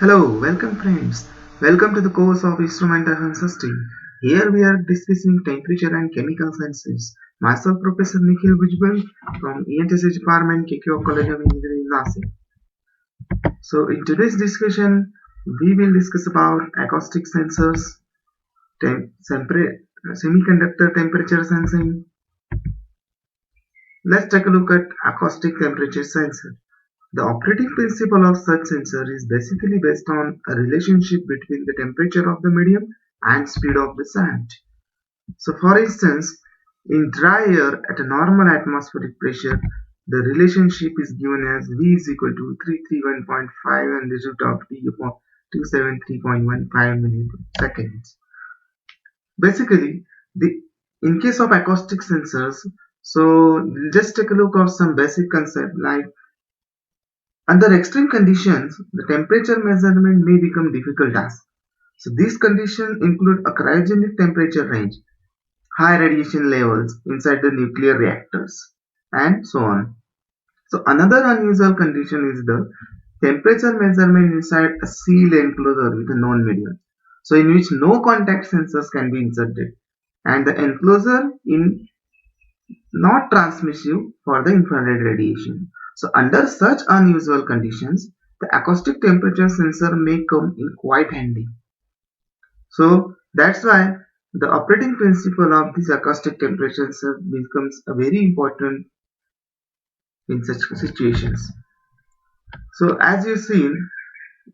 Hello, welcome friends. Welcome to the course of Instrumental and System. Here we are discussing temperature and chemical sciences. Myself, Professor Nikhil Bujbal from ENTSS Department, KQ College of Engineering, Nashik. So, in today's discussion, we will discuss about acoustic sensors, semiconductor temperature sensing. Let's take a look at acoustic temperature sensor. The operating principle of such sensor is basically based on a relationship between the temperature of the medium and speed of the sound. So for instance, in dry air at a normal atmospheric pressure, the relationship is given as V is equal to 331.5 and the root of T upon 273.15 milliseconds. Basically, in case of acoustic sensors, so just take a look at some basic concept like under extreme conditions, the temperature measurement may become difficult task. So these conditions include a cryogenic temperature range, high radiation levels inside the nuclear reactors, and so on. So another unusual condition is the temperature measurement inside a sealed enclosure with a known medium. So in which no contact sensors can be inserted, and the enclosure in not transmissive for the infrared radiation. So under such unusual conditions, the acoustic temperature sensor may come in quite handy. So that's why the operating principle of this acoustic temperature sensor becomes a very important in such situations. So as you've seen,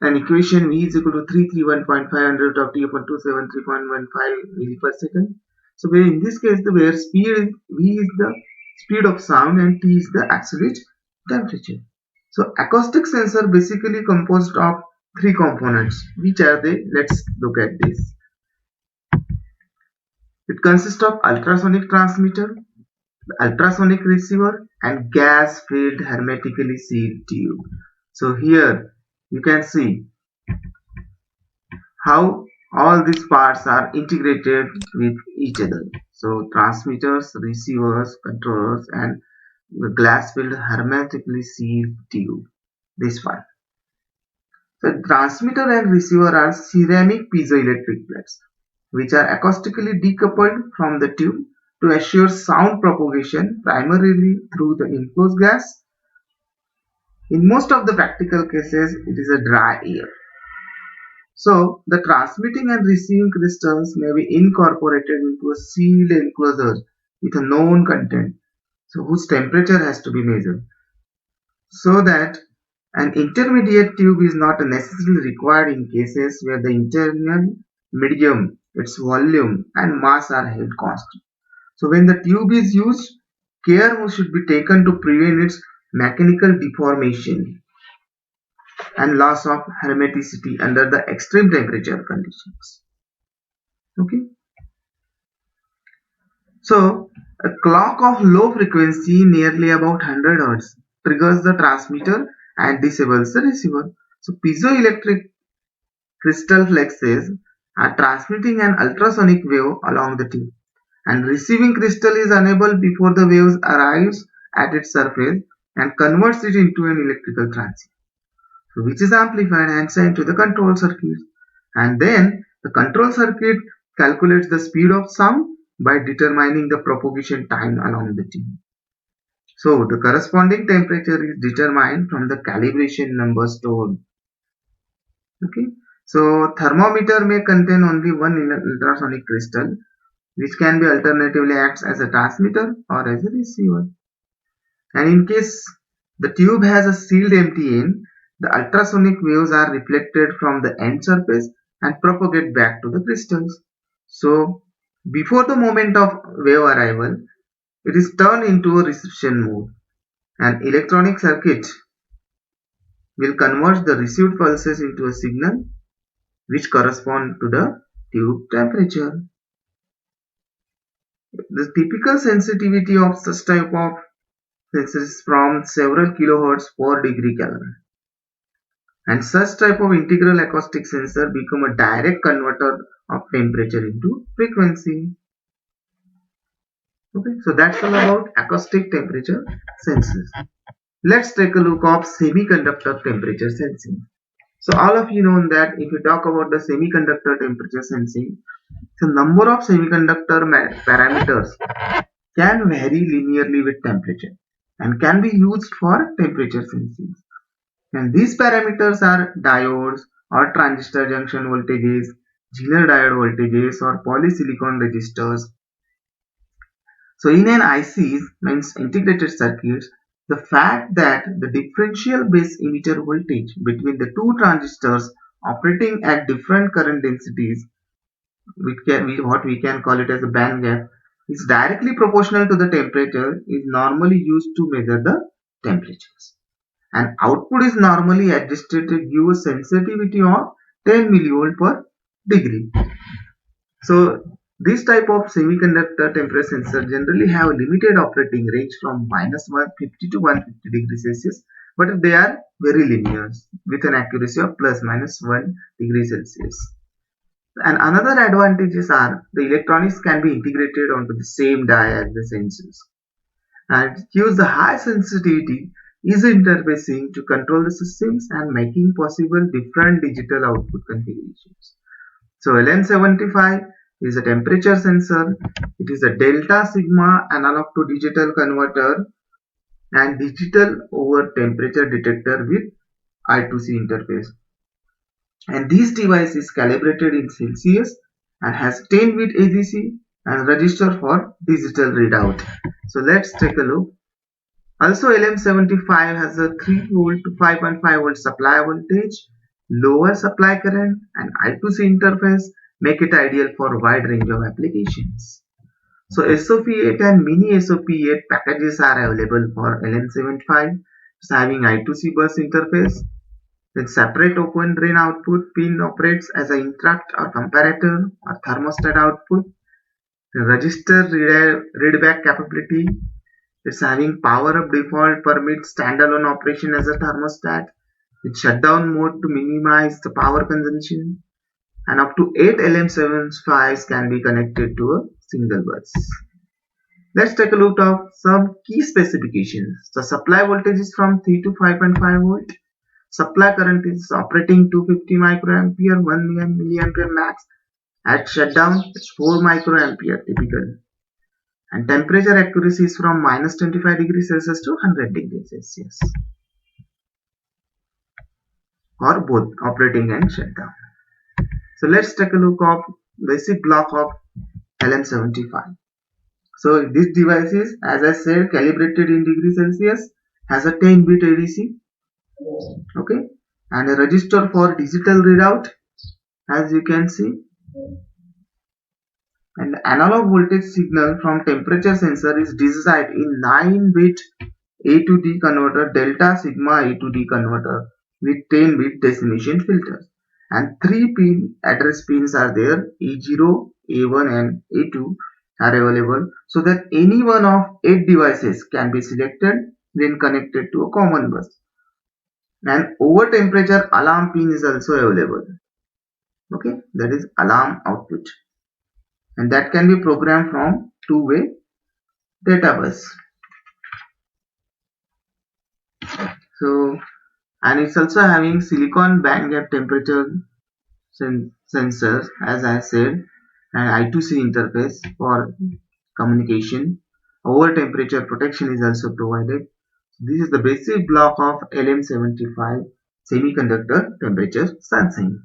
an equation V is equal to 331.500 of T upon 273.15 milli per second. So where in this case, where V is the speed of sound and T is the absolute temperature. So acoustic sensor basically composed of three components. Which are they? Let's look at this. It consists of ultrasonic transmitter, the ultrasonic receiver, and gas-filled hermetically sealed tube. So here you can see how all these parts are integrated with each other. So transmitters, receivers, controllers, and the glass-filled hermetically sealed tube. This one. So transmitter and receiver are ceramic piezoelectric plates, which are acoustically decoupled from the tube to assure sound propagation primarily through the enclosed gas. In most of the practical cases, it is a dry air. So the transmitting and receiving crystals may be incorporated into a sealed enclosure with a known content, so whose temperature has to be measured, so that an intermediate tube is not necessarily required in cases where the internal medium, its volume and mass are held constant. So when the tube is used, care should be taken to prevent its mechanical deformation and loss of hermeticity under the extreme temperature conditions. Okay. So a clock of low frequency, nearly about 100 Hz, triggers the transmitter and disables the receiver. So piezoelectric crystal flexes are transmitting an ultrasonic wave along the tube, and receiving crystal is unable before the waves arrives at its surface and converts it into an electrical transient, so which is amplified and sent to the control circuit. And then the control circuit calculates the speed of sound by determining the propagation time along the tube. So the corresponding temperature is determined from the calibration number stored. Okay. So thermometer may contain only one ultrasonic crystal, which can be alternatively acts as a transmitter or as a receiver. And in case the tube has a sealed empty end, the ultrasonic waves are reflected from the end surface and propagate back to the crystals. So before the moment of wave arrival, it is turned into a reception mode. An electronic circuit will convert the received pulses into a signal which correspond to the tube temperature. The typical sensitivity of such type of sensors is from several kilohertz per degree Kelvin. And such type of integral acoustic sensor become a direct converter of temperature into frequency. Okay, so that's all about acoustic temperature sensors. Let's take a look of semiconductor temperature sensing. So all of you know that if you talk about the semiconductor temperature sensing, the number of semiconductor parameters can vary linearly with temperature and can be used for temperature sensing. And these parameters are diodes or transistor junction voltages, Zener diode voltages or polysilicon resistors. So in an ICs, means integrated circuits, the fact that the differential base emitter voltage between the two transistors operating at different current densities, what we can call it as a band gap, is directly proportional to the temperature, is normally used to measure the temperatures. And output is normally adjusted to give a sensitivity of 10 millivolt per degree. So this type of semiconductor temperature sensor generally have a limited operating range from minus 150 to 150 degrees Celsius, but they are very linear with an accuracy of plus minus 1 degree Celsius. And another advantages are the electronics can be integrated onto the same die as the sensors and use the high sensitivity easy interfacing to control the systems and making possible different digital output configurations. So LM75 is a temperature sensor. It is a delta sigma analog to digital converter and digital over temperature detector with I2C interface. And this device is calibrated in Celsius and has 10-bit ADC and register for digital readout. So let's take a look. Also, LM75 has a 3 volt to 5.5 volt supply voltage, lower supply current, and I2C interface make it ideal for a wide range of applications. So SOP8 and mini SOP8 packages are available for LM75, having I2C bus interface. Then separate open drain output pin operates as an interrupt or comparator or thermostat output. The register readback capability, it's having power up default permits standalone operation as a thermostat with shutdown mode to minimize the power consumption, and up to 8 LM75s can be connected to a single bus. Let's take a look at some key specifications. The supply voltage is from 3 to 5.5 volt. Supply current is operating 250 microampere, 1 milliampere max. At shutdown, it's 4 microampere typical. And temperature accuracy is from minus 25 degrees Celsius to 100 degrees Celsius or both operating and shutdown. So let's take a look of basic block of LM75. So this device is, as I said, calibrated in degrees Celsius, has a 10-bit ADC, okay, and a register for digital readout, as you can see, and the analog voltage signal from temperature sensor is designed in 9-bit A to D converter, delta sigma A to D converter with 10-bit decimation filters, and 3 pin address pins are there, A0, A1 and A2 are available, so that any one of 8 devices can be selected then connected to a common bus. And over temperature alarm pin is also available, okay, that is alarm output, and that can be programmed from two-way data bus. So, and it's also having silicon band gap temperature sensors, as I said, and I2C interface for communication. Over temperature protection is also provided. This is the basic block of LM75 semiconductor temperature sensing.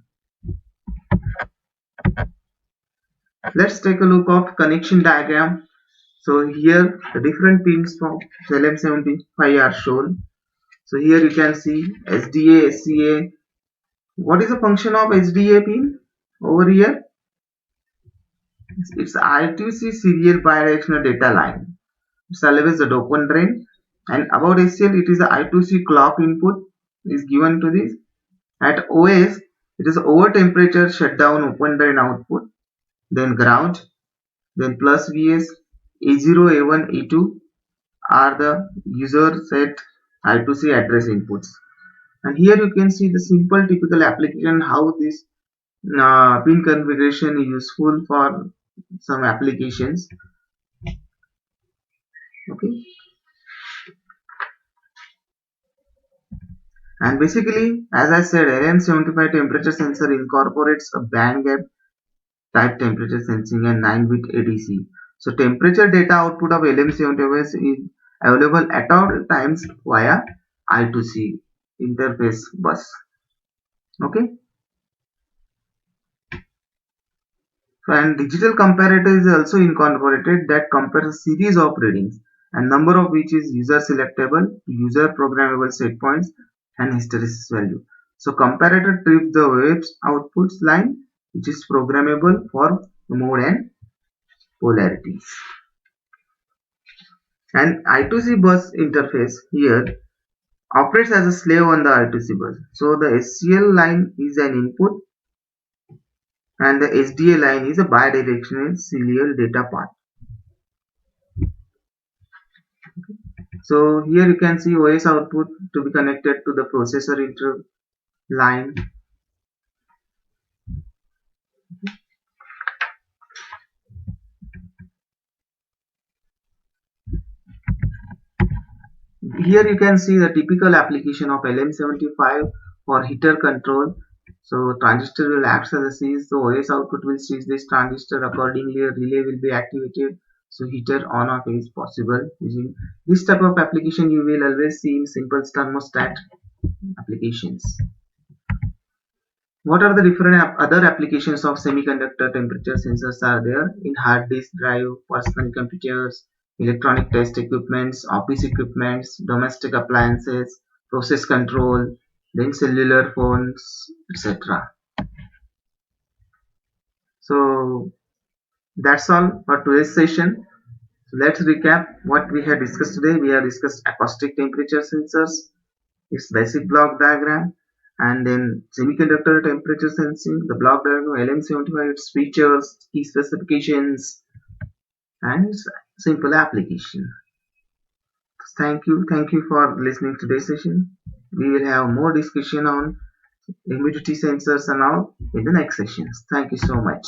Let's take a look of connection diagram. So here the different pins from LM75 are shown. So here you can see SDA, SCA. What is the function of SDA pin over here? It's I2C serial bidirectional data line. It's always the open drain, and about SCL it is the I2C clock input is given to this. At OS it is over temperature shutdown open drain output, then ground, then plus VS, A0, A1, A2 are the user set I2C address inputs. And here you can see the simple typical application how this pin configuration is useful for some applications, okay. And basically, as I said, LM75 temperature sensor incorporates a band gap type temperature sensing and 9-bit ADC. So temperature data output of LM75 is available at all times via I2C interface bus. Okay. So, and digital comparator is also incorporated that compares a series of readings and number of which is user selectable, user programmable set points and hysteresis value. So comparator trips the waves outputs line which is programmable for mode and polarities. And I2C bus interface here operates as a slave on the I2C bus. So the SCL line is an input and the SDA line is a bidirectional serial data path. So here you can see OS output to be connected to the processor inter line. Here you can see the typical application of LM75 for heater control. So transistor will act as a switch. So OS output will switch this transistor accordingly. A relay will be activated. So heater on off is possible using this type of application. You will always see in simple thermostat applications. What are the different other applications of semiconductor temperature sensors are there in hard disk drive, personal computers, electronic test equipments, office equipments, domestic appliances, process control, then cellular phones, etc. So that's all for today's session. So let's recap what we have discussed today. We have discussed acoustic temperature sensors, its basic block diagram, and then semiconductor temperature sensing, the block diagram, LM75, its features, key specifications, and its simple application. Thank you for listening to today's session. We will have more discussion on humidity sensors and all in the next sessions. Thank you so much.